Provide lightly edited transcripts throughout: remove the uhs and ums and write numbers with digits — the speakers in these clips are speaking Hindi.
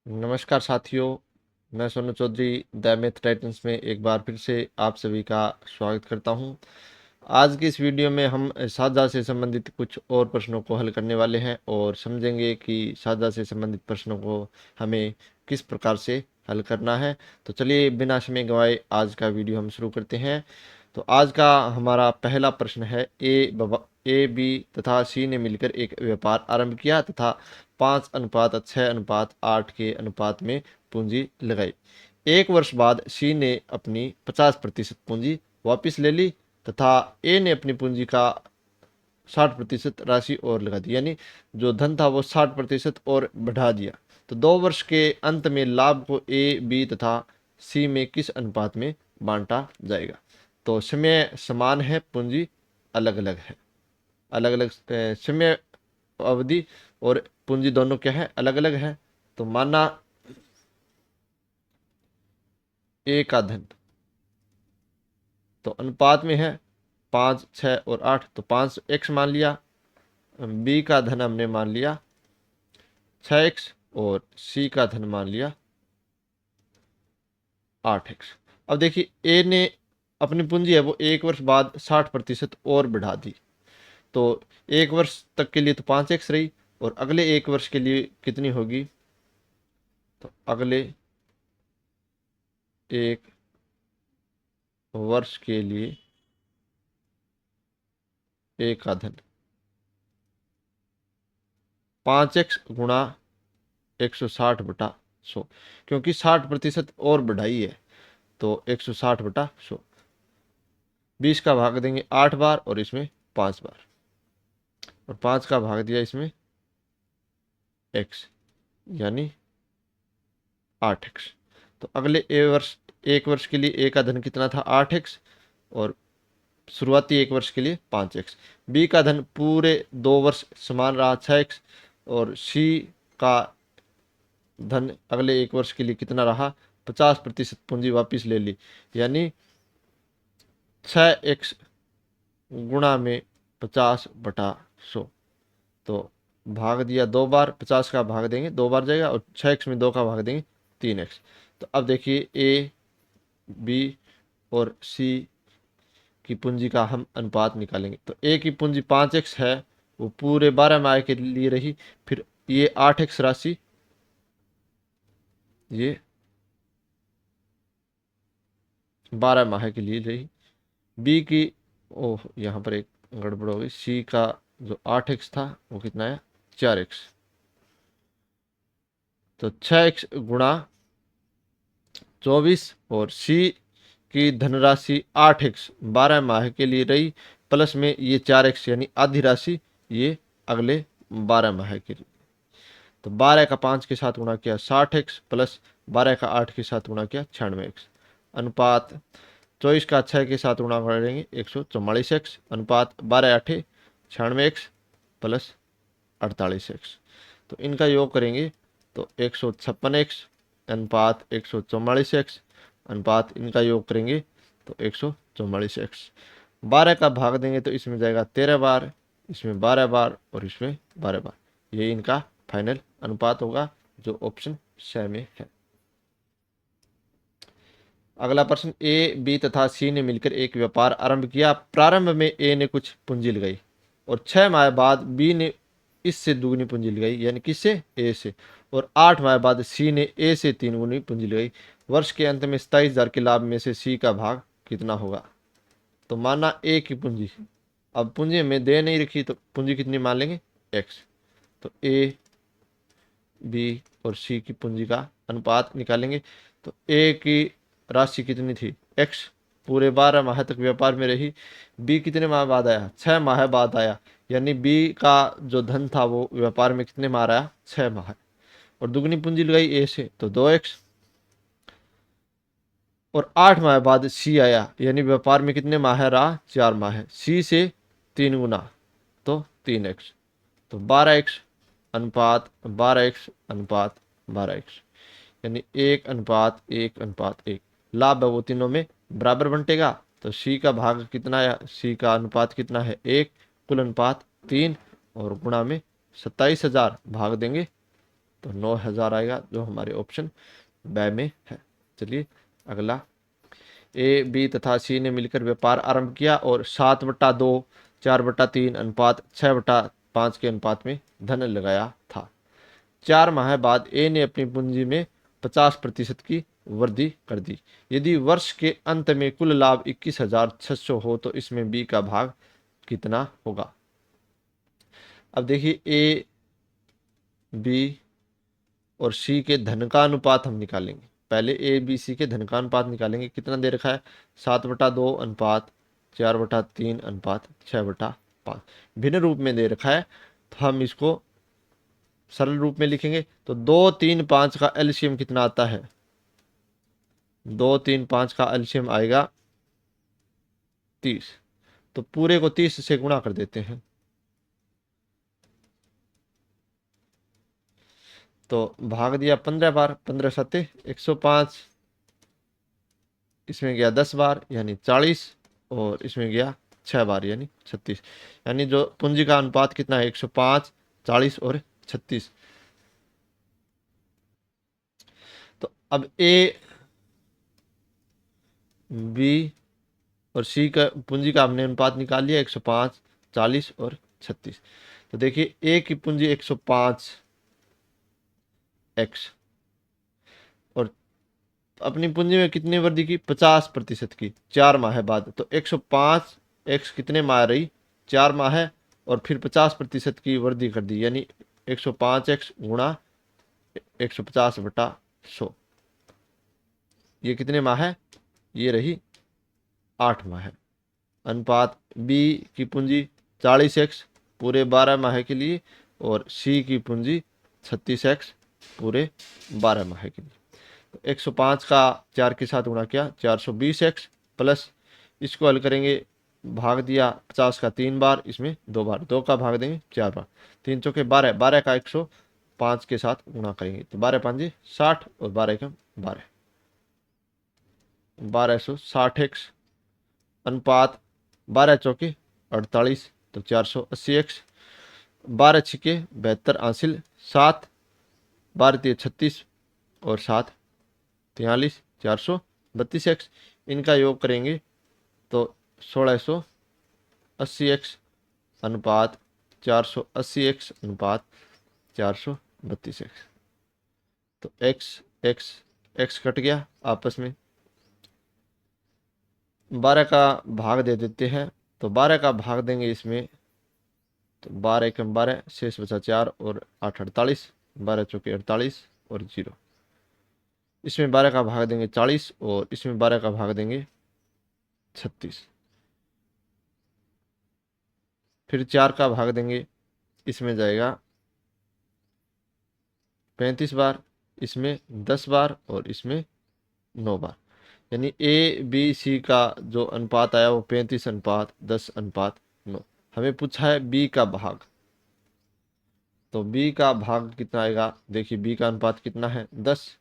नमस्कार साथियों, मैं Sonu Chaudhary the Math Titans में एक बार फिर से आप सभी का स्वागत करता हूं। आज की इस वीडियो में हम साझा से संबंधित कुछ और प्रश्नों को हल करने वाले हैं और समझेंगे कि साझा से संबंधित प्रश्नों को हमें किस प्रकार से हल करना है। तो चलिए बिना समय गंवाए आज का वीडियो हम शुरू करते हैं। तो आज का हमारा पहला प्रश्न है, ए बी तथा सी ने मिलकर एक व्यापार आरंभ किया तथा 5:6:8 के अनुपात में पूंजी लगाई। एक वर्ष बाद सी ने अपनी 50% पूंजी वापस ले ली तथा ए ने अपनी पूंजी का 60% राशि और लगा दी, यानी जो धन था वो 60% और बढ़ा दिया। तो 2 वर्ष के अंत में लाभ को ए बी तथा सी में किस अनुपात में बांटा जाएगा। तो समय समान है, पूंजी अलग अलग है, अलग अलग समय अवधि और पूंजी दोनों क्या है, अलग अलग है। तो माना ए का धन तो अनुपात में है 5, 6 और 8, तो 5x मान लिया। बी का धन हमने मान लिया 6x और सी का धन मान लिया 8x। अब देखिए ए ने अपनी पूंजी है वो एक वर्ष बाद 60% और बढ़ा दी। तो एक वर्ष तक के लिए तो 5x रही और अगले एक वर्ष के लिए कितनी होगी, तो अगले एक वर्ष के लिए ए का धन 5x गुणा 160/100, क्योंकि 60% और बढ़ाई है तो 160/100। 20 का भाग देंगे 8 बार और इसमें 5 बार, और 5 का भाग दिया इसमें x, यानी 8x। तो अगले एक वर्ष के लिए ए का धन कितना था 8x और शुरुआती एक वर्ष के लिए 5x। बी का धन पूरे 2 वर्ष समान रहा 6x और सी का धन अगले एक वर्ष के लिए कितना रहा 50% पूंजी वापस ले ली, यानी 6x गुणा में 50/100। तो भाग दिया 2 बार, 50 का भाग देंगे 2 बार जाएगा और 6x में 2 का भाग देंगे 3x। तो अब देखिए ए बी और सी की पूंजी का हम अनुपात निकालेंगे। तो ए की पूंजी 5x है, वो पूरे 12 माह के लिए रही। फिर ये 8x राशि ये 12 माह के लिए रही। बी की ओह यहाँ पर एक गड़बड़ हो गई, सी का जो 8x था वो कितना है 4x। तो 6x गुणा 24 और सी की धनराशि 8x 12 माह के लिए रही, प्लस में ये 4x यानी आधी राशि ये अगले 12 माह के लिए। तो 12 का 5 के साथ गुणा किया 60x प्लस 12 का 8 के साथ गुणा किया 96x। अनुपात 24 का 6 के साथ गुणा करेंगे 144x। अनुपात 12 8 96x प्लस 48x। तो इनका योग करेंगे तो 156x अनुपात 144x अनुपात इनका योग करेंगे तो 144x। 12 का भाग देंगे तो इसमें जाएगा 13 बार, इसमें 12 बार और इसमें 12 बार। ये इनका फाइनल अनुपात होगा जो ऑप्शन स में है। अगला प्रश्न, ए बी तथा सी ने मिलकर एक व्यापार आरंभ किया। प्रारंभ में ए ने कुछ पूंजी लगाई और 6 माह बाद बी ने इससे दुगनी पूंजी लगाई, यानी किससे, ए से, और 8 माह बाद सी ने ए से 3 गुनी पूंजी लगाई। वर्ष के अंत में 27,000 के लाभ में से सी का भाग कितना होगा। तो माना ए की पूंजी, अब पूंजी हमें दे नहीं रखी तो पूंजी कितनी मान लेंगे एक्स। तो ए बी और सी की पूंजी का अनुपात निकालेंगे। तो ए की राशि कितनी थी एक्स, पूरे 12 माह तक व्यापार में रही। बी कितने माह बाद आया 6 माह बाद आया, यानी बी का जो धन था वो व्यापार में कितने माह आया 6 माह, और दुगनी पूंजी लगाई ए से तो 2x। और 8 माह बाद सी आया, यानी व्यापार में कितने माह रहा 4 माह, सी से 3 गुना तो 3x। तो 12x अनुपात 12x अनुपात 12x, यानी 1:1:1। लाभ है वो तीनों में बराबर बंटेगा। तो सी का भाग कितना है, सी का अनुपात कितना है 1, कुल अनुपात 3 और गुणा में 27,000 भाग देंगे तो 9,000 आएगा, जो हमारे ऑप्शन ब में है। चलिए अगला, ए बी तथा सी ने मिलकर व्यापार आरंभ किया और 7/2, 4/3 अनुपात 6/5 के अनुपात में धन लगाया था। 4 माह बाद ए ने अपनी पूंजी में 50% की वृद्धि कर दी। यदि वर्ष के अंत में कुल लाभ 21,600 हो तो इसमें बी का भाग कितना होगा। अब देखिए, ए बी और सी के धन का अनुपात हम निकालेंगे। पहले ए बी सी के धन का अनुपात निकालेंगे। कितना दे रखा है, 7/2 अनुपात 4/3 अनुपात 6/5। भिन्न रूप में दे रखा है तो हम इसको सरल रूप में लिखेंगे। तो 2, 3, 5 का एलसीएम कितना आता है, 2, 3, 5 का एलसीएम आएगा 30। तो पूरे को 30 से गुणा कर देते हैं। तो भाग दिया 15 बार, 15 सत्ते 105, इसमें गया 10 बार यानी 40, और इसमें गया 6 बार यानी 36। यानी जो पूंजी का अनुपात कितना है, 105, 40 और 36। तो अब ए बी और सी का पूंजी का हमने अनुपात निकाल लिया, 105, 40 और 36। तो देखिए, ए की पूंजी 105 एक्स, और अपनी पूंजी में कितनी वृद्धि की, 50% की 4 माह बाद। तो 105 एक्स कितने माह रही, 4 माह, और फिर 50% की वृद्धि कर दी, यानी 105 एक्स गुणा 150/100। ये कितने माह है, ये रही 8 माह। अनुपात बी की पूंजी 40x पूरे 12 माह के लिए, और सी की पूंजी 36x पूरे 12 माह के लिए। तो 105 का 4 के साथ गुणा किया, 420x, प्लस इसको हल करेंगे, भाग दिया 50 का 3 बार, इसमें 2 बार, 2 का भाग देंगे 4 बार, 3 चौके 12, 12 का 105 के साथ गुणा करेंगे। तो 12 5 60 और 12 एकम 12, 1260x, अनुपात 12 चौके 48, तो 480x, 12 छिके 72 हासिल, 7 12 तिये 36 और 7 43, 432x। इनका योग करेंगे तो 1680x अनुपात 480x अनुपात 432x। तो x x x कट गया आपस में, 12 का भाग दे देते हैं। तो 12 का भाग देंगे इसमें, तो 12 एकम 12, शेष बचा 4 और 8 48, 12 चौके 48 और 0। इसमें 12 का भाग देंगे 40, और इसमें 12 का भाग देंगे 36। फिर 4 का भाग देंगे, इसमें जाएगा 35 बार, इसमें 10 बार और इसमें 9 बार। यानी ए बी सी का जो अनुपात आया वो 35:10:9। हमें पूछा है बी का भाग, तो बी का भाग कितना आएगा। देखिए, बी का अनुपात कितना है, 10,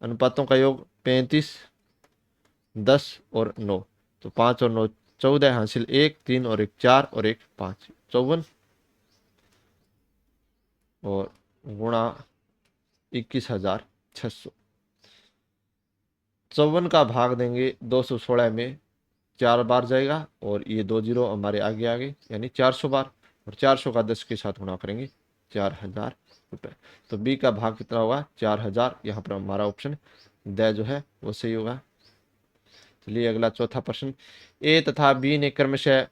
अनुपातों का योग 35, 10 और 9। तो 5 और 9 14, हासिल 1, 3 और 1 4 और 1 5, 54, और गुणा 21,600। 54 का भाग देंगे 216 में, 4 बार जाएगा, और ये 2 जीरो हमारे आगे आगे, यानी 400 बार, और 400 का 10 के साथ गुणा करेंगे, 4,000 रुपये। तो बी का भाग कितना होगा, 4,000। यहाँ पर हमारा ऑप्शन द जो है वो सही होगा। चलिए अगला चौथा प्रश्न, ए तथा बी ने क्रमशः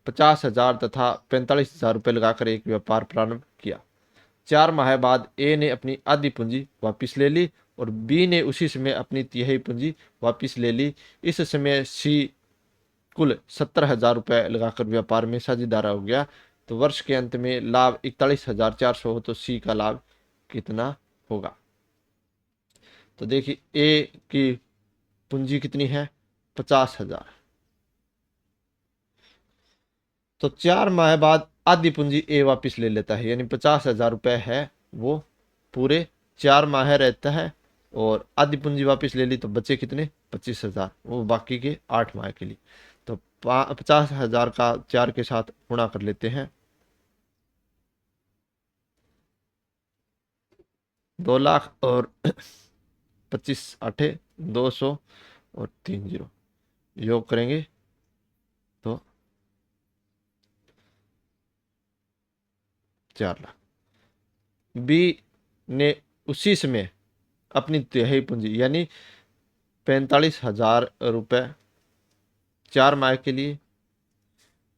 50,000 तथा 45,000 रुपये लगाकर एक व्यापार प्रारंभ किया। 4 माह बाद ए ने अपनी आधी पूंजी वापस ले ली और बी ने उसी समय अपनी तिहाई पूंजी वापस ले ली। इस समय सी कुल 70,000 रुपये लगाकर व्यापार में साझेदार हो गया। तो वर्ष के अंत में लाभ 41,400 हो तो सी का लाभ कितना होगा। तो देखिए, ए की पूंजी कितनी है, 50,000। तो 4 माह बाद आधी पूंजी ए वापस ले लेता है, यानी 50,000 रुपये है वो पूरे 4 माह रहता है, और आधी पूंजी वापस ले ली तो बचे कितने, 25,000, वो बाकी के 8 माह के लिए। तो 50,000 का 4 के साथ गुणा कर लेते हैं, 2 लाख और 25 8 200 और 3 0 योग करेंगे तो 4 लाख। बी ने उसी समय अपनी तिहाई पूंजी यानी 45,000 रुपये 4 माह के लिए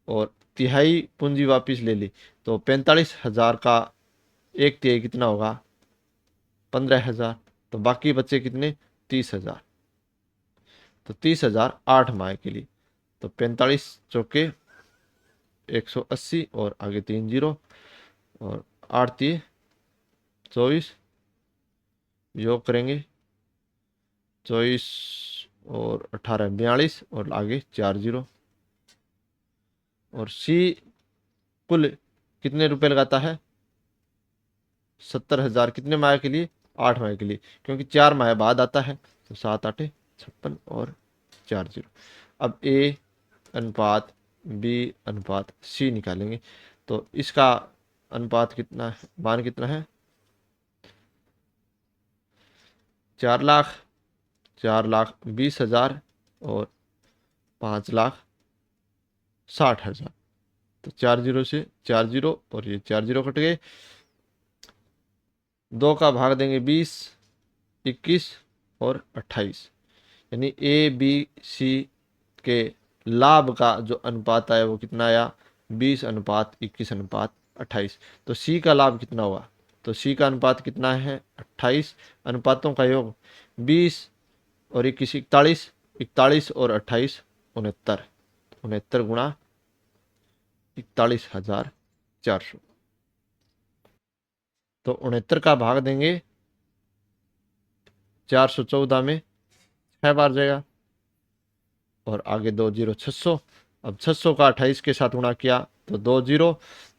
और तिहाई पूंजी वापस ले ली, तो 45,000 का 1/3 कितना होगा? 15,000। तो बाकी बचे कितने? 30,000। तो 30,000 8 माह के लिए, तो 45 चौके 180 और आगे 3 0 और 8 24 योग करेंगे 24 और 18 42 और आगे 4 0। और सी कुल कितने रुपए लगाता है? 70,000 कितने माह के लिए? 8 माह के लिए, क्योंकि 4 माह बाद आता है। तो 7 8 56 और 4 0। अब ए अनुपात बी अनुपात सी निकालेंगे, तो इसका अनुपात कितना है, मान कितना है? 4 लाख 4,20,000 और 5,60,000। तो 4 0 से 4 0 और ये 4 0 कट गए। 2 का भाग देंगे 20 21 और 28, यानी ए बी सी के लाभ का जो अनुपात आया वो कितना आया? 20:21:28। तो सी का लाभ कितना हुआ? तो सी का अनुपात कितना है? 28। अनुपातों का योग 20 और 21 41, 41 और 28 69, 69 गुणा 41,400। तो 69 का भाग देंगे 414 में 6 बार जाएगा और आगे 2 0 600। अब 600 का 28 के साथ गुणा किया तो 2 0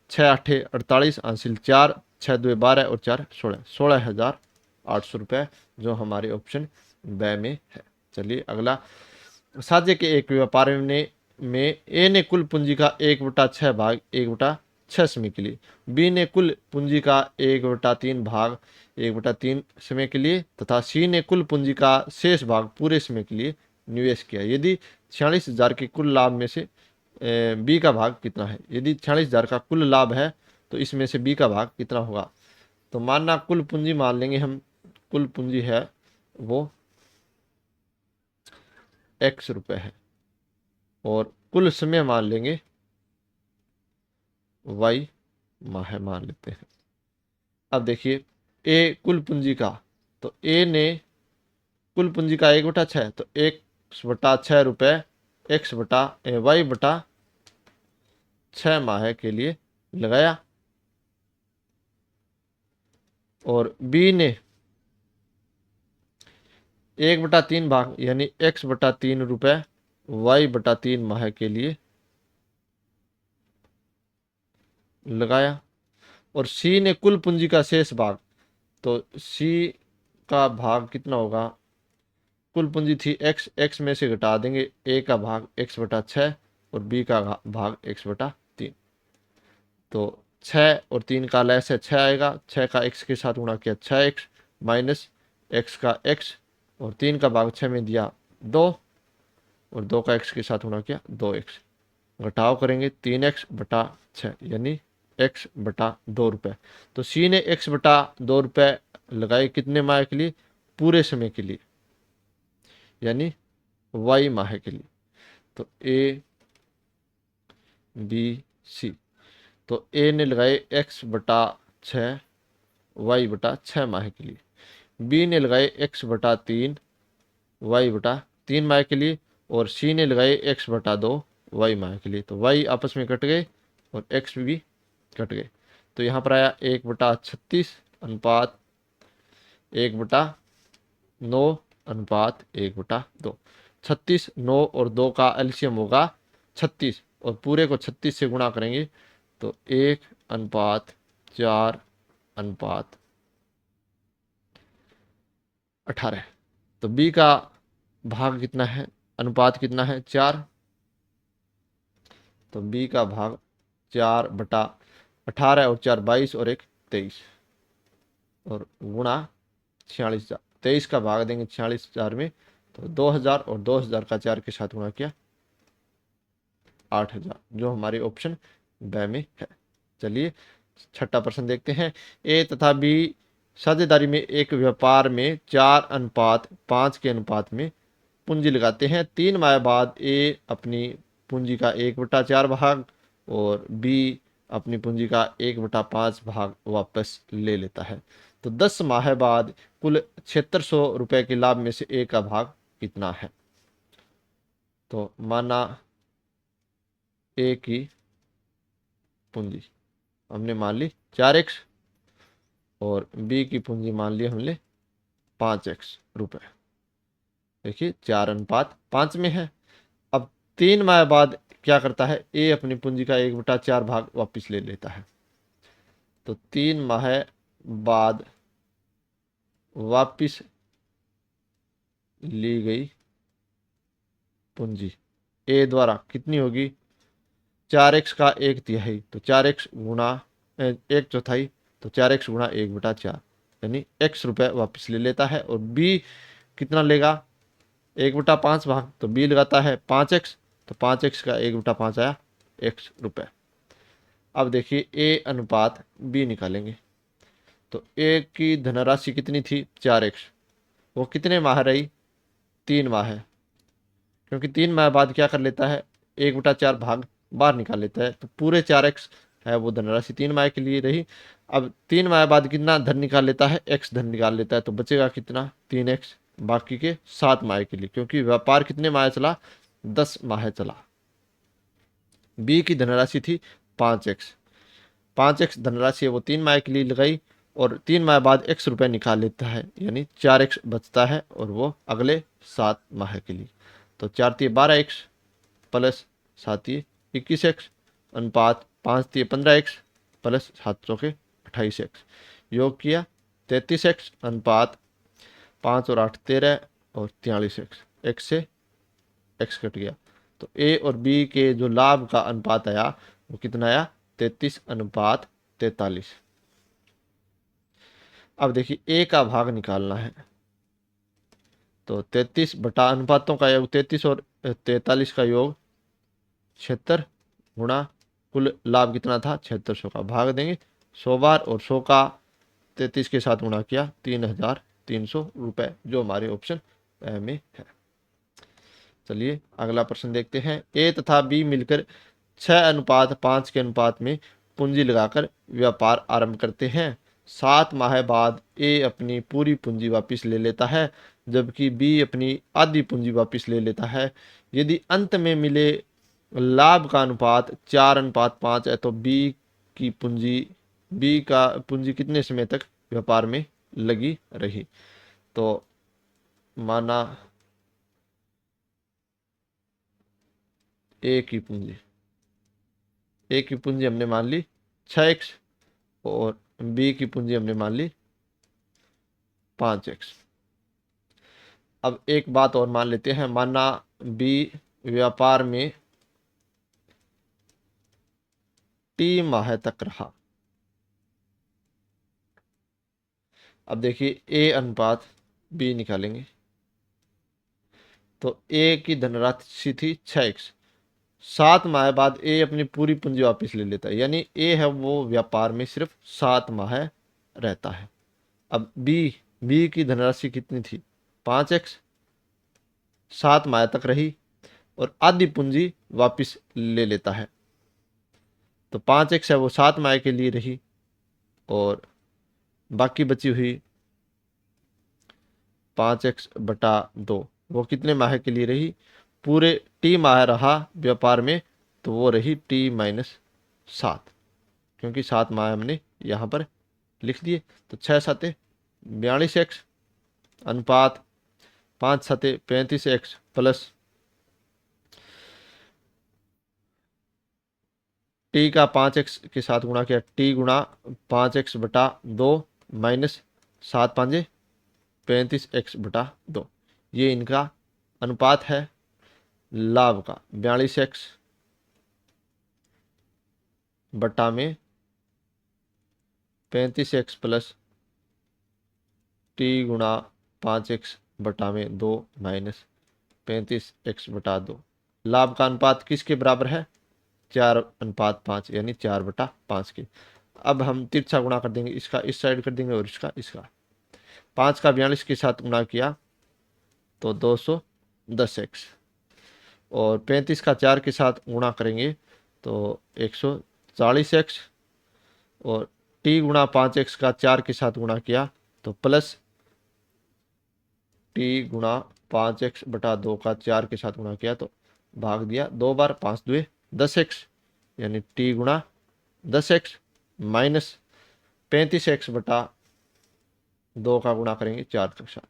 6 8 48 हासिल 4 6 2 12 और 4 16, 16,800 रुपये जो हमारे ऑप्शन ब में है। चलिए अगला, साझे के एक व्यापार में ए ने कुल पूंजी का 1/6 भाग 1/6 समय के लिए, बी ने कुल पूंजी का 1/3 भाग 1/3 समय के लिए तथा सी ने कुल पूंजी का शेष भाग पूरे समय के लिए निवेश किया। यदि 46,000 के कुल लाभ में से बी का भाग कितना है? यदि 46,000 का कुल लाभ है तो इसमें से बी का भाग कितना होगा? तो मानना कुल पूंजी मान लेंगे हम, कुल पूंजी है वो x रुपए है और कुल समय मान लेंगे y माह मान लेते हैं। अब देखिए ए कुल पूंजी का, तो ए ने कुल पूंजी का 1/6, तो 1/6 रुपए y/6 माह के लिए लगाया। और बी ने 1/3 भाग यानी x/3 रुपए y/3 माह के लिए लगाया। और सी ने कुल पूंजी का शेष भाग, तो सी का भाग कितना होगा? कुल पूंजी थी x में से घटा देंगे a का भाग x/6 और b का भाग x/3। तो 6 और 3 का लैस है 6 आएगा, 6 का x के साथ गुणा किया 6x माइनस x का x और 3 का भाग 6 में दिया 2 और 2 का x के साथ गुणा किया 2x। घटाव करेंगे 3x/6 यानी x/2 रुपये। तो सी ने x/2 रुपये लगाए कितने माह के लिए? पूरे समय के लिए, यानी y माह के लिए। तो ए बी सी, तो ए ने लगाए x/6 y/6 माह के लिए, बी ने लगाए x/3 y/3 माह के लिए और सी ने लगाए x/2 y माह के लिए। तो y आपस में कट गए और x भी कट गए। तो यहाँ पर आया 1/36 अनुपात 1/9 अनुपात 1/2। 36 9 और 2 का एलसीएम होगा 36 और पूरे को 36 से गुणा करेंगे तो 1/4/18। तो बी का भाग कितना है, अनुपात कितना है? 4। तो बी का भाग 4/18 और 4 22 और 1 23 और गुणा 46,000। 23 का भाग देंगे 46,000 में तो 2,000 और 2,000 का 4 के साथ गुणा किया 8,000, जो हमारे ऑप्शन ब में है। चलिए छठा प्रश्न देखते हैं। ए तथा बी साझेदारी में एक व्यापार में 4:5 के अनुपात में पूंजी लगाते हैं। 3 माह बाद ए अपनी पूंजी का 1/4 भाग और बी अपनी पूंजी का 1/5 भाग वापस ले लेता है। तो 10 माह बाद कुल 7600 रुपए के लाभ में से ए का भाग कितना है? तो माना ए की पूंजी हमने मान ली 4x और बी की पूंजी मान ली हमने 5x रुपए। देखिए 4:5 में है। अब 3 माह बाद क्या करता है? ए अपनी पूंजी का 1/4 भाग वापिस ले लेता है। तो 3 माह बाद वापिस ली गई पूंजी ए द्वारा कितनी होगी? 4x का 1/3 तो 4x गुणा 1/4 तो 4x गुणा 1/4 यानी x रुपए वापस ले लेता है। और b कितना लेगा? 1/5 भाग तो b लगाता है 5x तो 5x का 1/5 आया x रुपए। अब देखिए a अनुपात b निकालेंगे। तो a की धनराशि कितनी थी? 4x। वो कितने माह रही? 3 माह है, क्योंकि 3 माह बाद क्या कर लेता है? 1/4 भाग बाहर निकाल लेता है। तो पूरे 4x है वो धनराशि 3 माह के लिए रही। अब 3 माह बाद कितना धन निकाल लेता है? x धन निकाल लेता है। तो बचेगा कितना? 3x बाकी के 7 माह के लिए, क्योंकि व्यापार कितने माह चला? 10 माह चला। b की धनराशि थी 5x। 5x धनराशि है वो 3 माह के लिए लगाई और 3 माह बाद x रुपए निकाल लेता है, यानी 4x बचता है और वो अगले 7 माह के लिए। तो 4×3 = 12x प्लस 7×3 = 21x अनुपात 5×3 = 15x प्लस 7×4 = 28x। योग किया 33x अनुपात 5 और 8 13 और 43x। x से x कट गया। तो ए और बी के जो लाभ का अनुपात आया वो कितना आया? 33:43। अब देखिए ए का भाग निकालना है। तो 33 बटा अनुपातों का योग 33 और 43 का योग 76 गुणा कुल लाभ कितना था? 7600 का भाग देंगे 100 बार और 100 का 33 के साथ गुणा किया 3,300 रुपए, जो हमारे ऑप्शन में है। चलिए अगला प्रश्न देखते हैं। ए तथा बी मिलकर 6:5 के अनुपात में पूंजी लगाकर व्यापार आरंभ करते हैं। 7 माह बाद ए अपनी पूरी पूंजी वापस ले लेता है, जबकि बी अपनी आधी पूंजी वापस ले लेता है। यदि अंत में मिले लाभ का अनुपात 4:5 है तो बी का पूंजी कितने समय तक व्यापार में लगी रही? तो माना ए की पूंजी हमने मान ली 6x और बी की पूंजी हमने मान ली 5x। अब एक बात और मान लेते हैं। माना बी व्यापार में टी माह तक रहा। अब देखिए ए अनुपात बी निकालेंगे। तो ए की धनराशि थी 6x। 7 माह बाद ए अपनी पूरी पूंजी वापस ले लेता है, यानी ए है वो व्यापार में सिर्फ 7 माह रहता है। अब बी की धनराशि कितनी थी? 5x। 7 माह तक रही और आधी पूंजी वापस ले लेता है। तो 5x है वो 7 माह के लिए रही और बाकी बची हुई 5x/2 वो कितने माह के लिए रही? पूरे टी माह रहा व्यापार में, तो वो रही T-7, क्योंकि 7 माह हमने यहाँ पर लिख दिए। तो 6×7 = 42x अनुपात 5×7 = 35x प्लस टी का 5x के साथ गुणा किया टी गुणा 5x/2 माइनस 7×5 = 35x/2। ये इनका अनुपात है लाभ का 42x बटा में 35x प्लस टी गुणा 5x बटा में 2 माइनस 35x/2। लाभ का अनुपात किसके बराबर है? 4:5 यानी 4/5 के। अब हम तिरछा गुणा कर देंगे, इसका इस साइड कर देंगे और इसका 5 का 42 के साथ गुणा किया तो 210x, और 35 का 4 के साथ गुणा करेंगे तो 140x, और टी गुणा 5x का 4 के साथ गुणा किया तो प्लस टी गुणा 5x/2 का 4 के साथ गुणा किया तो भाग दिया 2 बार, 5×2 10x, यानी टी गुणा 10x माइनस 35x/2 का गुणा करेंगे 4 के साथ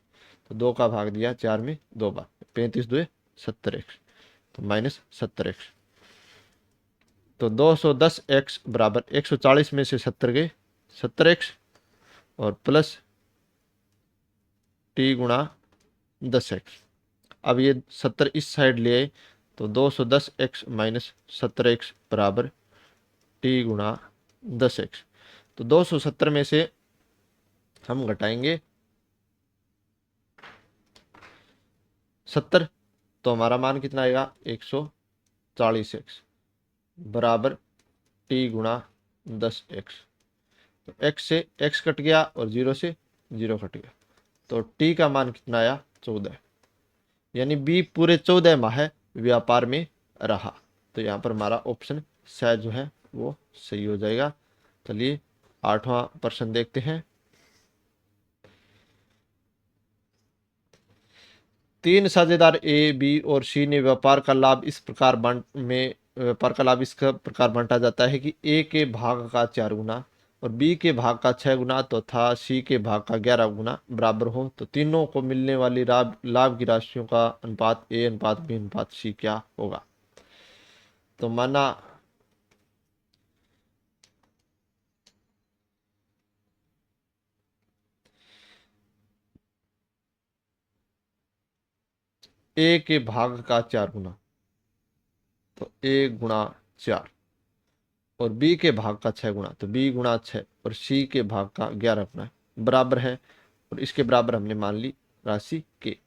तो 2 का भाग दिया 4 में 2 बार, 35×2 70x, तो माइनस 70x। तो 210x बराबर 140 में से 70 गए 70x, और प्लस टी गुणा 10x। अब ये 70 इस साइड ले आए तो 210x माइनस 70x बराबर टी गुणा 10x। तो 270 में से हम घटाएंगे 70, तो हमारा मान कितना आएगा? 140x बराबर टी गुणा 10x। तो x से x कट गया और 0 से 0 कट गया, तो t का मान कितना आया? 14, यानी b पूरे 14 माह व्यापार में रहा। तो यहाँ पर हमारा ऑप्शन सा जो है वो सही हो जाएगा। चलिए 8वां प्रश्न देखते हैं। 3 साझेदार ए, बी और सी ने व्यापार का लाभ इस प्रकार बांटा जाता है कि ए के भाग का 4 गुना और बी के भाग का 6 गुना तथा सी के भाग का 11 गुना बराबर हो, तो तीनों को मिलने वाली लाभ की राशियों का अनुपात ए अनुपात बी अनुपात सी क्या होगा? तो माना ए के भाग का 4 गुना, तो ए गुणा 4, और बी के भाग का 6 गुना, तो बी गुणा 6, और सी के भाग का 11 गुना बराबर है, और इसके बराबर हमने मान ली राशि के।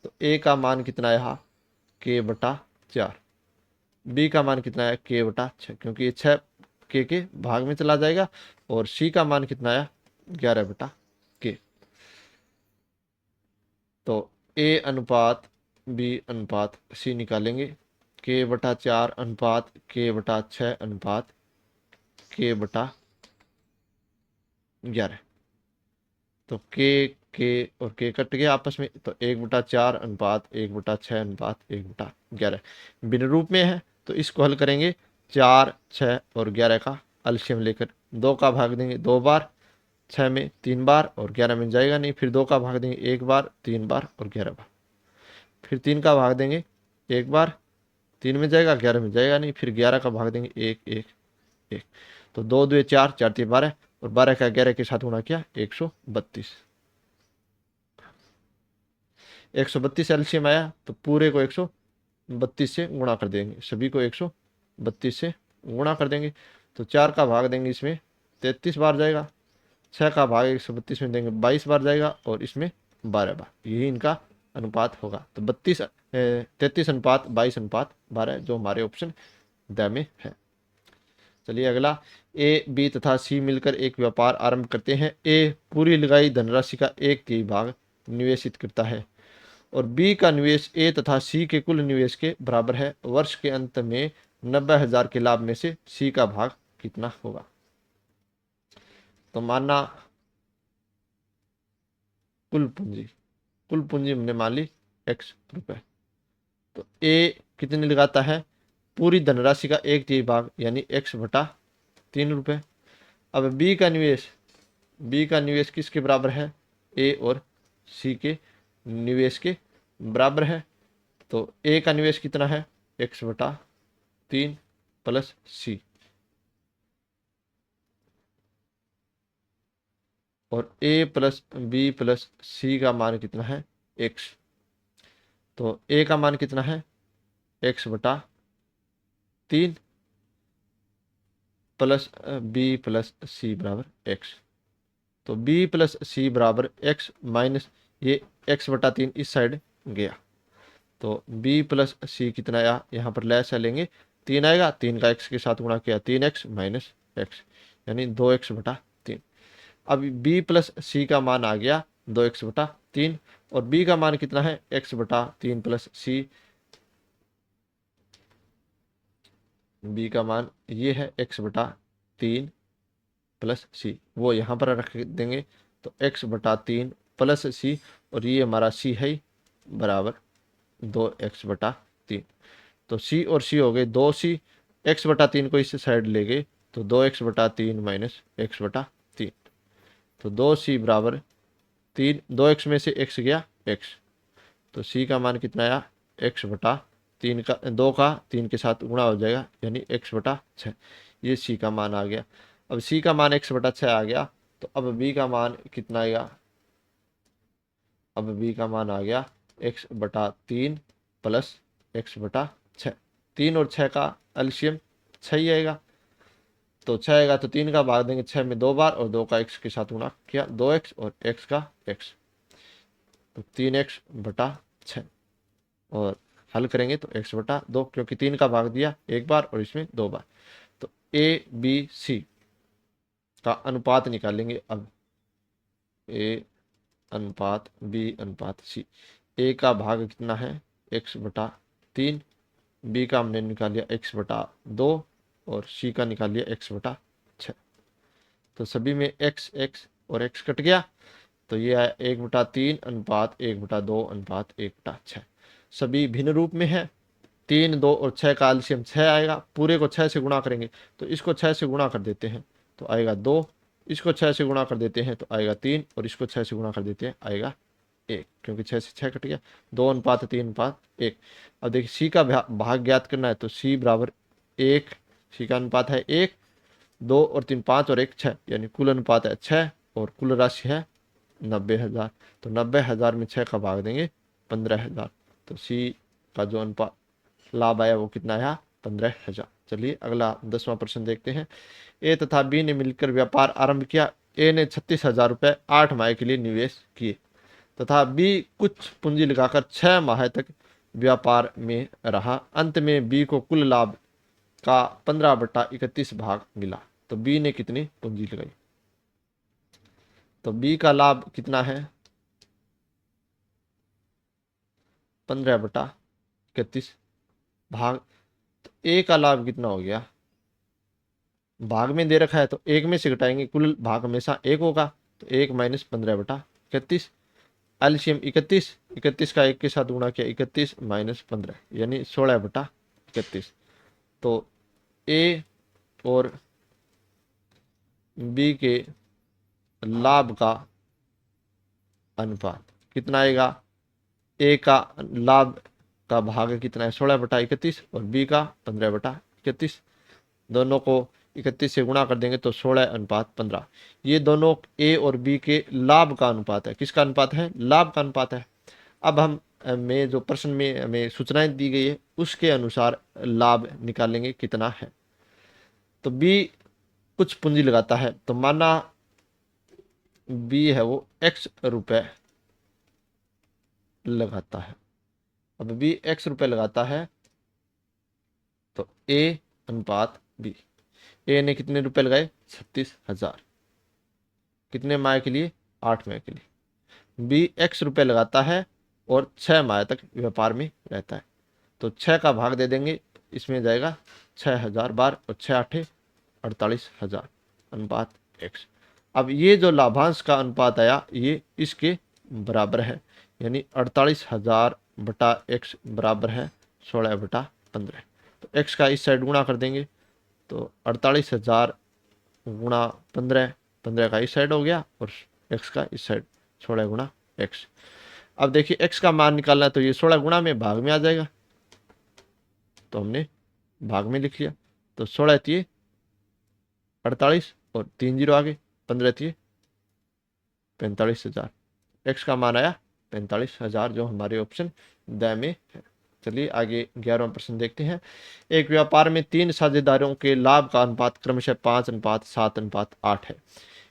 तो ए का मान कितना आया? k/4। बी का मान कितना आया? k/6, क्योंकि ये 6 के भाग में चला जाएगा, और सी का मान कितना आया? 11/k। तो ए अनुपात बी अनुपात सी निकालेंगे, k/4 अनुपात k/6 अनुपात k/11। तो के और के कट गया आपस में, तो 1/4 अनुपात 1/6 अनुपात 1/11 भिन्न रूप में है। तो इसको हल करेंगे, 4, 6 और 11 का एलसीएम लेकर 2 का भाग देंगे 2 बार, 6 में 3 बार और 11 में जाएगा नहीं, फिर 2 का भाग देंगे 1 बार, 3 बार और 11 बार, फिर 3 का भाग देंगे 1 बार, 3 में जाएगा 11 में जाएगा नहीं, फिर 11 का भाग देंगे 1 1 1। तो 2×2 4, 4×3 12, और 12 का 11 के साथ गुणा किया 132। 132 एलसीएम आया, तो पूरे को 132 से गुणा कर देंगे, सभी को 132 से गुणा कर देंगे। तो 4 का भाग देंगे इसमें 33 बार जाएगा, 6 का भाग 132 में देंगे 22 बार जाएगा, और इसमें 12 बार, यही इनका अनुपात होगा। तो 33:22:12 जो हमारे ऑप्शन द में है। चलिए अगला, ए, बी तथा सी मिलकर एक व्यापार आरंभ करते हैं। ए पूरी लगाई धनराशि का 1/3 भाग निवेशित करता है, और बी का निवेश ए तथा सी के कुल निवेश के बराबर है। वर्ष के अंत में 90,000 के लाभ में से सी का भाग कितना होगा? तो माना कुल पूंजी हमने मान ली x रुपए। तो ए कितनी लगाता है? पूरी धनराशि का 1/3 भाग यानी x/3 रुपए। अब बी का निवेश किसके बराबर है? ए और सी के निवेश के बराबर है। तो ए का निवेश कितना है? x/3 प्लस सी, और ए प्लस बी प्लस सी का मान कितना है? x। तो ए का मान कितना है? x/3 प्लस बी प्लस सी बराबर x। तो बी प्लस सी बराबर एक्स माइनस ये एक्स बटा 3 इस साइड गया, तो बी प्लस सी कितना आया, यहाँ पर लेस लेंगे 3 आएगा, 3 का एक्स के साथ गुणा किया 3x माइनस एक्स यानी 2x बटा 3। अब b प्लस सी का मान आ गया 2x बटा 3 और b का मान कितना है x बटा 3 प्लस सी, b का मान ये है x बटा 3 प्लस सी, वो यहाँ पर रख देंगे तो x बटा 3 प्लस सी और ये हमारा c है बराबर 2x बटा 3। तो c और c हो गए 2c, x बटा 3 को इस साइड ले गए तो 2x बटा 3 माइनस x बटा 3, तो 2c बराबर 3, 2x में से x गया x, तो c का मान कितना आया x बटा 3 का 2 का 3 के साथ गुणा हो जाएगा यानी x बटा 6, ये c का मान आ गया। अब c का मान x बटा 6 आ गया, तो अब b का मान कितना आएगा, अब b का मान आ गया x बटा 3 प्लस x बटा 6, 3 और 6 का एलसीएम 6 ही आएगा, तो 6 आएगा तो 3 का भाग देंगे 6 में 2 बार और 2 का x के साथ गुणा किया 2x और x का x, तो 3x बटा 6 और हल करेंगे तो x बटा 2 क्योंकि 3 का भाग दिया एक बार और इसमें 2 बार, तो a b c का अनुपात निकालेंगे। अब a अनुपात b अनुपात c, a का भाग कितना है x बटा 3, b का हमने निकाल लिया x बटा 2 और c का निकाल लिया x बटा 6, तो सभी में x x और x कट गया, तो ये आया 1/3 अनुपात 1/2 अनुपात 1/6, सभी भिन्न रूप में है। 3, 2 और 6 का एलसीएम 6 आएगा, पूरे को 6 से गुणा करेंगे तो इसको 6 से गुणा कर देते हैं तो आएगा 2, इसको 6 से गुणा कर देते हैं तो आएगा 3 और इसको 6 से गुणा कर देते हैं आएगा 1, क्योंकि 6 से 6 कट गया, 2:3:1। अब देखिए सी का भाग ज्ञात करना है तो सी बराबर 1, सी का अनुपात है 1, 2 और 3 5 और 1 6 यानी कुल अनुपात है 6 और कुल राशि है 90,000, तो 90,000 में 6 का भाग देंगे 15,000, तो सी का जो अनुपात लाभ आया वो कितना आया 15,000। चलिए अगला 10वां प्रश्न देखते हैं। ए तथा बी ने मिलकर व्यापार आरंभ किया, ए ने 36,000 रुपये 8 माह के लिए निवेश किए तथा बी कुछ पूंजी लगाकर 6 माह तक व्यापार में रहा, अंत में बी को कुल लाभ का 15/31 भाग मिला, तो बी ने कितनी पूंजी लगाई, तो बी का लाभ कितना है 15/31 भाग, तो ए का लाभ कितना हो गया, भाग में दे रखा है तो एक में से घटाएंगे कुल भाग हमेशा एक होगा, तो 1 माइनस 15/31, एलसीएम 31, 31 का 1 के साथ गुणा किया 31 माइनस 15 यानी 16/31, तो ए और बी के लाभ का अनुपात कितना आएगा, ए का लाभ का भाग कितना है 16/31 और बी का 15/31, दोनों को 31 से गुणा कर देंगे तो 16:15, ये दोनों ए और बी के लाभ का अनुपात है, किसका अनुपात है लाभ का अनुपात है। अब हम में जो प्रश्न में हमें सूचनाएं दी गई है उसके अनुसार लाभ निकालेंगे कितना है, तो बी कुछ पूंजी लगाता है, तो माना बी है वो x रुपए लगाता है, अब बी x रुपए लगाता है तो a अनुपात b, ए ने कितने रुपए लगाए 36,000, कितने माह के लिए 8 माह के लिए, बी x रुपए लगाता है और 6 माह तक व्यापार में रहता है, तो 6 का भाग दे देंगे, इसमें जाएगा 6,000 बार और 6×8 48,000 अनुपात x। अब ये जो लाभांश का अनुपात आया ये इसके बराबर है, यानी 48,000 बटा x बराबर है 16/15, तो x का इस साइड गुणा कर देंगे तो 48,000 गुणा 15, 15 का इस साइड हो गया और x का इस साइड 16 गुणा x। अब देखिए x का मान निकालना है तो ये 16 गुणा में भाग में आ जाएगा, तो हमने भाग में लिख लिया, तो 16 थी 48 और 3 जीरो आगे 15 थी 45,000, x का मान आया 45,000 जो हमारे ऑप्शन द में है। चलिए आगे 11वां प्रश्न देखते हैं। एक व्यापार में 3 साझेदारों के लाभ का अनुपात क्रमशः 5:7:8 है,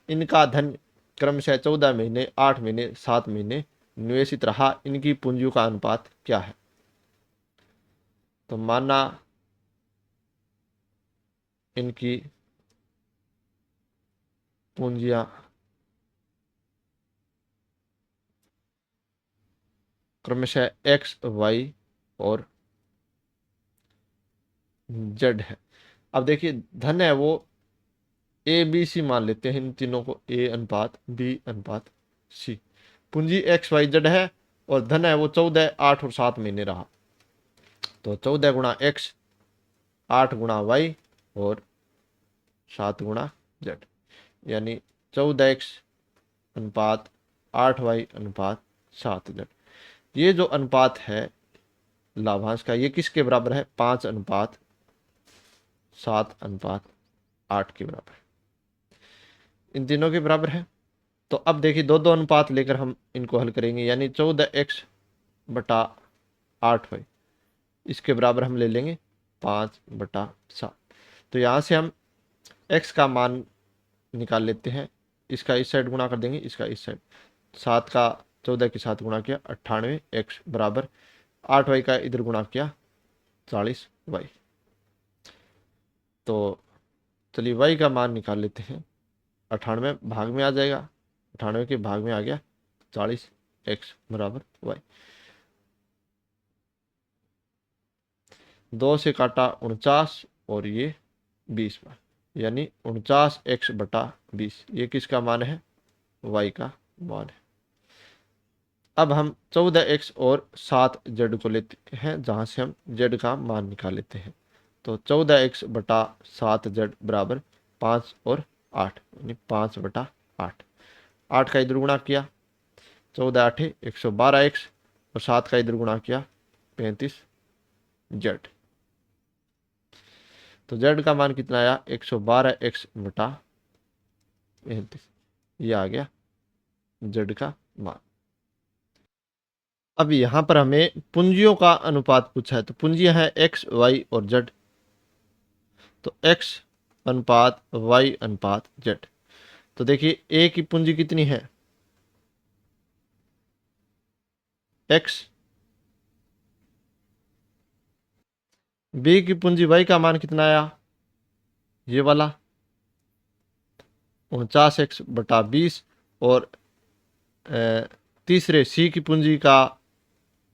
इनका धन क्रमशः 14 महीने, 8 महीने, 7 महीने निवेशित रहा, इनकी पूंजियों का अनुपात क्या है। तो माना इनकी पूंजियां क्रमशः एक्स, वाई और जेड है। अब देखिए धन है वो ए बी सी मान लेते हैं, इन तीनों को ए अनुपात बी अनुपात सी। पूंजी एक्स वाई जेड है और धन है वो 14, 8 और 7 महीने रहा। तो 14 गुणा एक्स, 8 गुणा वाई और 7 गुणा जेड, यानी 14 एक्स अनुपात 8 वाई अनुपात 7 जेड। ये जो अनुपात है लाभांश का, ये किसके बराबर है? 5 अनुपात 7 अनुपात 8 के बराबर, इन तीनों के बराबर है। तो अब देखिए दो दो अनुपात लेकर हम इनको हल करेंगे, यानी 14x बटा 8y, इसके बराबर हम ले लेंगे 5/7। तो यहाँ से हम x का मान निकाल लेते हैं, इसका इस साइड गुणा कर देंगे, इसका इस साइड। 7 का 14 के साथ गुणा किया 98x बराबर 8y का इधर गुणा किया 40y। तो चलिए y का मान निकाल लेते हैं। 98 भाग में आ जाएगा, 98 के भाग में आ गया 40x बराबर y। 2 से काटा 49 और ये 20 बार, यानी 49x बटा 20, ये किसका मान है? y का मान है। अब हम 14x और 7 z को लेते हैं, जहां से हम z का मान निकाल लेते हैं। तो 14x बटा 7 z बराबर 5 और 8, यानी 5/8। 8 का इधर गुणा किया 14 8 112x और 7 का इधर गुणा किया 35z। तो z का मान कितना आया? 112x बटा 35, ये आ गया z का मान। अब यहां पर हमें पूंजियों का अनुपात पूछा है, तो पूंजियां हैं x, y और z। तो x अनुपात y अनुपात z। तो देखिए a की पूंजी कितनी है? x। b की पूंजी y का मान कितना आया? ये वाला 49x बटा 20। और तीसरे c की पूंजी का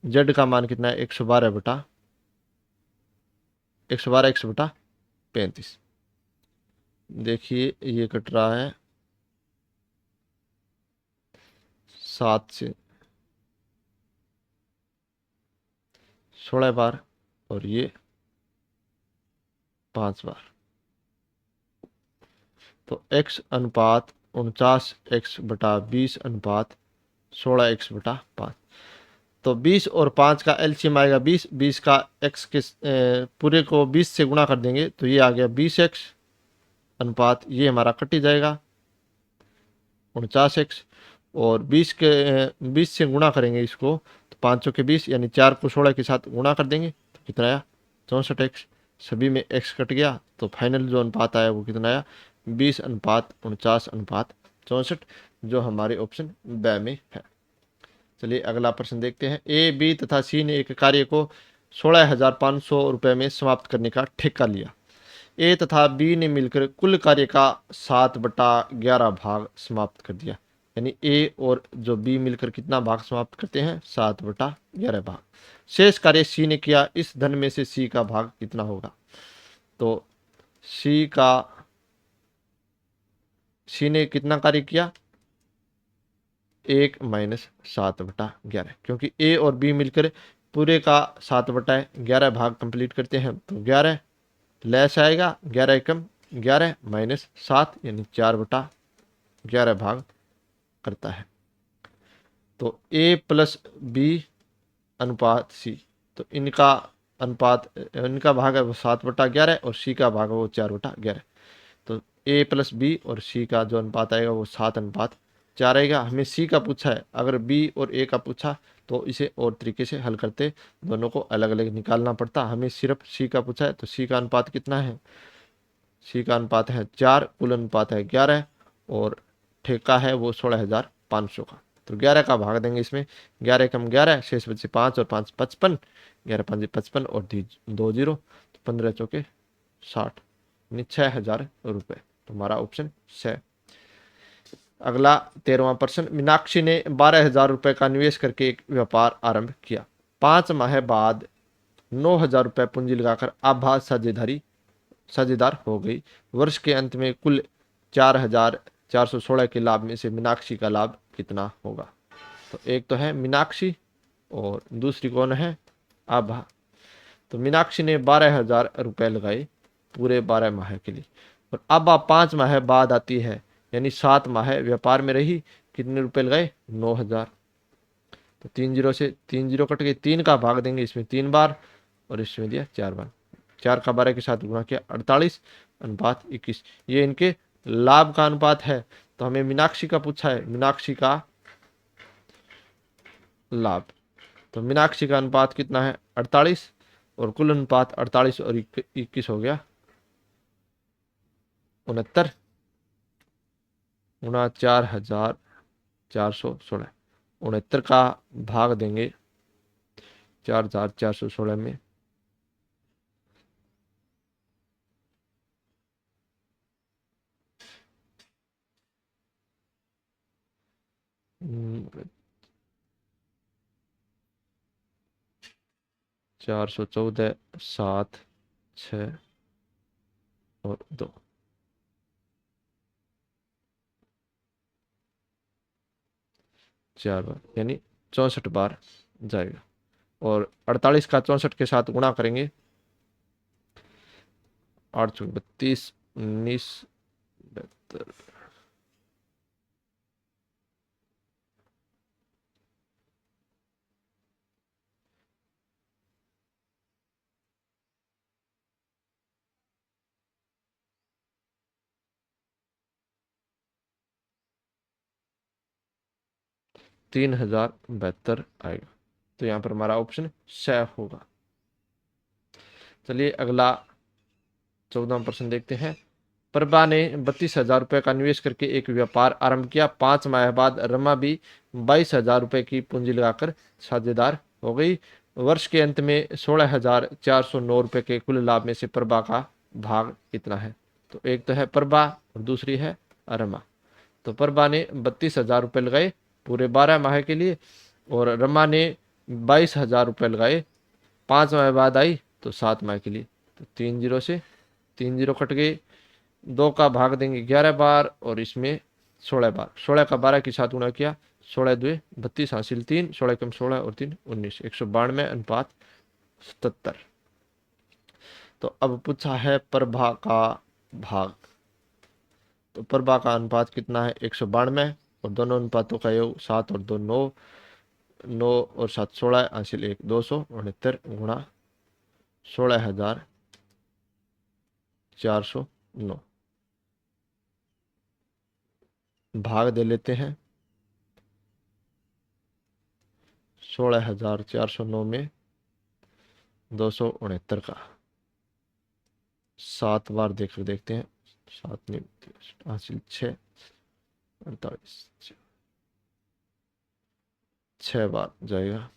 z का मान कितना है? 112x बटा 35। देखिए ये कट रहा है 7 से 16 बार और ये 5 बार। तो x अनुपात 49x बटा 20 अनुपात 16x बटा 5। तो 20 और 5 का एलसीएम आएगा 20। 20 का x के पूरे को 20 से गुणा कर देंगे तो ये आ गया 20x अनुपात, ये हमारा कट ही जाएगा 49x। और 20 से गुणा करेंगे इसको तो 5 के 20, यानी 4 को 16 के साथ गुणा कर देंगे तो कितना आया? 64x। सभी में x कट गया तो फाइनल जो अनुपात आया वो कितना आया? 20 अनुपात 49 अनुपात 64, जो हमारे ऑप्शन ब में है। चलिए अगला प्रश्न देखते हैं। ए, बी तथा सी ने एक कार्य को 16,500 रुपये में समाप्त करने का ठेका लिया। ए तथा बी ने मिलकर कुल कार्य का 7/11 भाग समाप्त कर दिया, यानी ए और जो बी मिलकर कितना भाग समाप्त करते हैं? 7/11 भाग। शेष कार्य सी ने किया, इस धन में से सी का भाग कितना होगा? तो सी ने कितना कार्य किया? 1 माइनस 7/11, क्योंकि ए और बी मिलकर पूरे का 7/11 भाग कंप्लीट करते हैं। तो 11 लेस आएगा, 11 एकम 11 माइनस 7, यानी 4/11 भाग करता है। तो ए प्लस बी अनुपात सी, तो इनका अनुपात, इनका भाग है वो 7/11 और सी का भाग है वो 4/11। तो ए प्लस बी और सी का जो अनुपात आएगा वो 7/4 आएगा। हमें सी का पूछा है, अगर बी और ए का पूछा तो इसे और तरीके से हल करते, दोनों को अलग अलग निकालना पड़ता। हमें सिर्फ सी का पूछा है, तो सी का अनुपात कितना है? सी का अनुपात है 4, कुल अनुपात है 11 और ठेका है वो 16,500 का। तो 11 का भाग देंगे इसमें, 11 कम 11, शेष बचे 5 और 5 55, 11 5 55 और 2 जीरो, तो 15 चौके 60, यानी 6,000 रुपये। तो हमारा ऑप्शन 6। अगला 13वां प्रश्न, मीनाक्षी ने 12,000 रुपये का निवेश करके एक व्यापार आरंभ किया। 5 माह बाद 9,000 रुपये पूंजी लगाकर आभा साझेदार हो गई। वर्ष के अंत में कुल 4,416 के लाभ में से मीनाक्षी का लाभ कितना होगा? तो एक तो है मीनाक्षी और दूसरी कौन है? आभा। तो मीनाक्षी ने 12,000 रुपये लगाए पूरे 12 माह के लिए, और आभा 5 माह बाद आती है, यानी 7 माह व्यापार में रही, कितने रुपए लगाए? 9,000। तो 3 जीरो से 3 जीरो कट गए, 3 का भाग देंगे इसमें 3 बार और इसमें दिया 4 बार, 4 का 12 के साथ गुणा किया, 48 अनुपात 21, ये इनके लाभ का अनुपात है। तो हमें मीनाक्षी का पूछा है, मीनाक्षी का लाभ। तो मीनाक्षी का अनुपात कितना है? 48, और कुल अनुपात 48 और 21 हो गया 69, गुणा 4,416, 69 का भाग देंगे 4,416 में, हम्म, 414, 7, 6 और 2, 4 बार, यानी 64 बार जाएगा। और 48 का 64 के साथ गुणा करेंगे, 8 चौक 32, 19, 72, 3,072 आएगा। तो यहाँ पर हमारा ऑप्शन 6 होगा। चलिए अगला 14वां प्रश्न देखते हैं। प्रभा ने 32,000 रुपये का निवेश करके एक व्यापार आरंभ किया। 5 माह बाद रमा भी 22,000 रुपये की पूंजी लगाकर साझेदार हो गई। वर्ष के अंत में 16,409 रुपये के कुल लाभ में से प्रभा का भाग कितना है? तो एक तो है प्रभा और दूसरी है रमा। तो प्रभा ने 32,000 रुपये लगाए पूरे 12 माह के लिए, और रमा ने 22,000 रुपये लगाए, 5 माह बाद आई तो 7 माह के लिए। तो 3 जीरो से 3 जीरो कट गए, 2 का भाग देंगे 11 बार और इसमें 16 बार, 16 का 12 के साथ गुणा किया, 16 2 32 हासिल 3, 16 कम 16 और 3 19, 192 अनुपात 77। तो अब पूछा है प्रभा का भाग। तो प्रभा का अनुपात कितना है? 192, और दोनों अनुपातों का योग 7 और 2 9, 9 और 7 16 हासिल 1 269 गुणा 16,409, भाग दे लेते हैं 16,409 में 269 का 7 बार देखते हैं, 7 नहीं हासिल 6, 48, 6 बार जाएगा,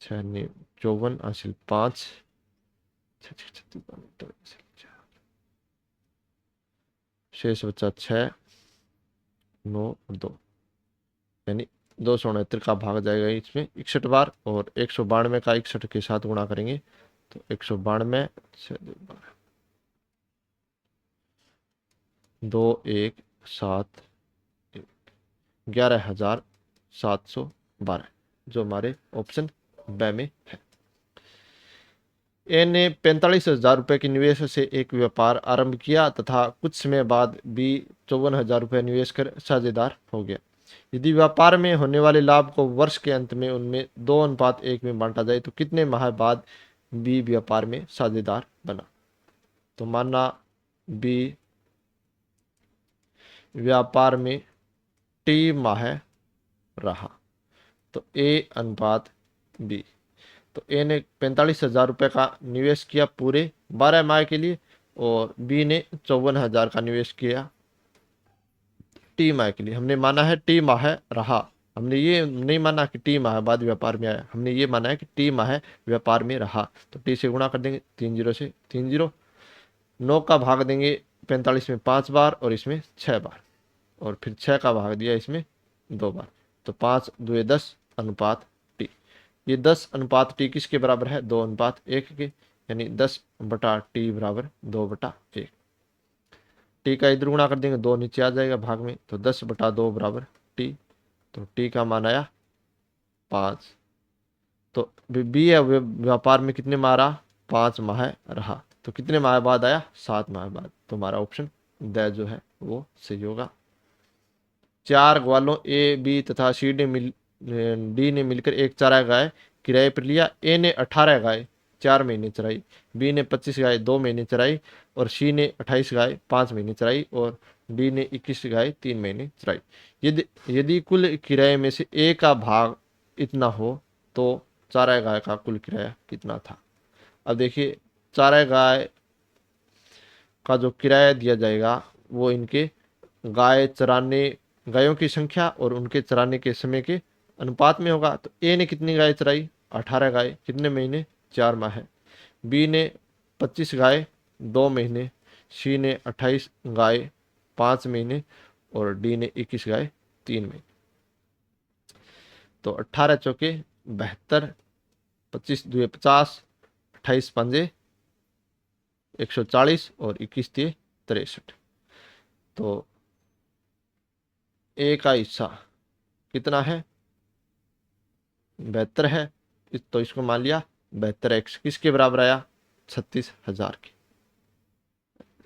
6 नहीं 54 हासिल 5, शेष बचा 6, 9 और 2, यानी 269 का भाग जाएगा इसमें 61 बार, और 192 का 61 के साथ गुणा करेंगे तो 192 2 1 7 11,712, जो हमारे ऑप्शन ब में है। ए ने 45,000 रुपये के निवेश से एक व्यापार आरंभ किया तथा कुछ समय बाद बी 54,000 रुपये निवेश कर साझेदार हो गया। यदि व्यापार में होने वाले लाभ को वर्ष के अंत में उनमें 2:1 में बांटा जाए तो कितने माह बाद बी व्यापार में साझेदार बना? तो माना बी व्यापार में टी माह रहा, तो ए अनुपात बी। तो ए ने 45,000 रुपये का निवेश किया पूरे 12 माह के लिए, और बी ने 54,000 का निवेश किया टी माह के लिए, हमने माना है टी माह रहा, हमने ये नहीं माना कि टी माह बाद व्यापार में आया, हमने ये माना है कि टी माह व्यापार में रहा। तो टी से गुणा कर देंगे, 3 जीरो से 3 जीरो, 9 का भाग देंगे 45 में 5 बार और इसमें 6 बार, और फिर 6 का भाग दिया इसमें 2 बार। तो 5 2 10 अनुपात टी। ये 10 अनुपात टी किसके बराबर है? 2 अनुपात 1 के, यानी 10 बटा टी बराबर 2 बटा 1। टी का इधर गुणा कर देंगे, 2 नीचे आ जाएगा भाग में, तो 10 बटा 2 बराबर टी। तो टी का मान आया 5। तो बी है व्यापार में कितने माह रहा? 5 माह रहा। तो कितने माह बाद आया? 7 माह बाद। तो हमारा ऑप्शन द जो है वो सही होगा। 4 ग्वालों ए बी तथा सी डी ने मिलकर एक चारा गाय किराए पर लिया। ए ने 18 गाय 4 महीने चराई, बी ने 25 गाय 2 महीने चराई, और सी ने 28 गाय 5 महीने चराई, और डी ने 21 गाय 3 महीने चराई। यदि यदि कुल किराए में से ए का भाग इतना हो तो चारा गाय का कुल किराया कितना था? अब देखिए, चारा गाय का जो किराया दिया जाएगा वो इनके गायों की संख्या और उनके चराने के समय के अनुपात में होगा। तो ए ने कितनी गाय चराई? 18 गाय, कितने महीने? 4 माह है। बी ने 25 गाय 2 महीने, सी ने 28 गाय 5 महीने, और डी ने 21 गाय 3 महीने। तो 18 चौके 72, 25 दुए 50, 28 पंजे 140 और 21 तिये 63। तो ए का हिस्सा कितना है? 72 है। तो इसको मान लिया 72 एक्स किसके बराबर आया? 36,000 के,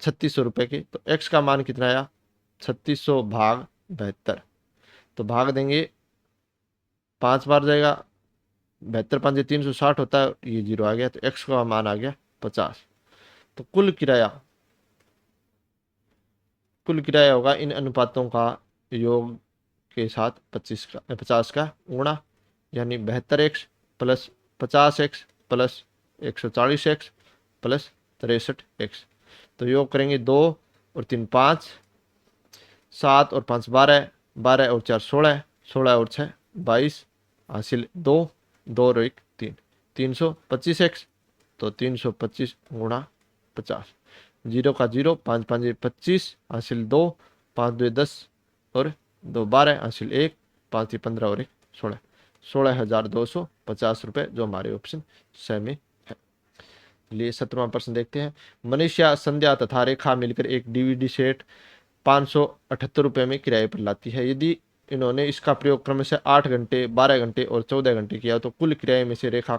3600 रुपए के। तो एक्स का मान कितना आया? 3600 भाग 72। तो भाग देंगे 5 बार जाएगा, 72 5 360 होता है, ये 0 आ गया। तो एक्स का मान आ गया 50। तो कुल किराया होगा इन अनुपातों का योग के साथ 50 का गुणा, यानी 72 x plus 50 x plus 140 x plus 63 x. तो योग करेंगे 2 और 3 5, 7 और 5 12, 12 और 4 16, 16 और 6 22, हासिल 2, 2 और 1 3, 325 एक्स। तो 325 गुणा 50, 0 का 0, 5 5 25, हासिल 2, 5 2 10 और 2 12, हासिल 1, 5 15 और 1 16, 16,250 रुपये, जो हमारे ऑप्शन स में है। चलिए 17वां प्रश्न देखते हैं। मनीषा, संध्या तथा रेखा मिलकर एक डीवीडी सेट 578 रुपये में किराए पर लाती है। यदि इन्होंने इसका प्रयोग क्रमशः 8 घंटे 12 घंटे और 14 घंटे किया तो कुल किराए में से रेखा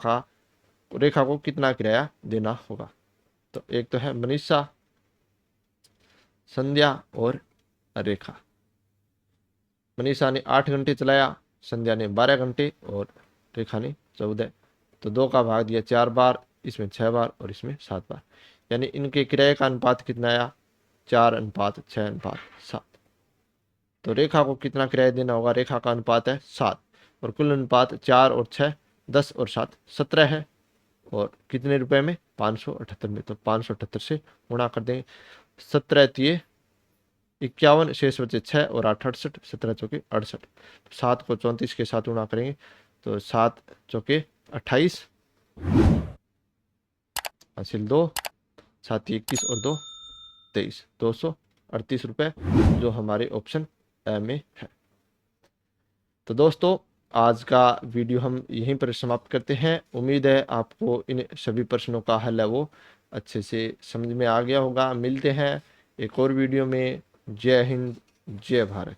को कितना किराया देना होगा? तो एक तो है मनीषा, संध्या और रेखा। मनीषा ने 8 घंटे चलाया, संध्या ने 12 घंटे और रेखा ने 14। तो 2 का भाग दिया 4 बार, इसमें 6 बार और इसमें 7 बार, यानी इनके किराए का अनुपात कितना आया? 4 अनुपात 6 अनुपात 7। तो रेखा को कितना किराया देना होगा? रेखा का अनुपात है 7 और कुल अनुपात 4 और 6 10 और 7 17 है, और कितने रुपए में? 578 में। तो 578 से गुणा कर देंगे, 17 तिये 51, शेष बचे 6 और 8 68, 17 चौके 68। 7 को 34 के साथ गुणा करेंगे तो 7 चौके 28, हासिल 2, 7 21 और 2 23, 238 रुपये, जो हमारे ऑप्शन ए में है। तो दोस्तों, आज का वीडियो हम यहीं पर समाप्त करते हैं। उम्मीद है आपको इन सभी प्रश्नों का हल है वो अच्छे से समझ में आ गया होगा। मिलते हैं एक और वीडियो में। जय हिंद, जय भारत।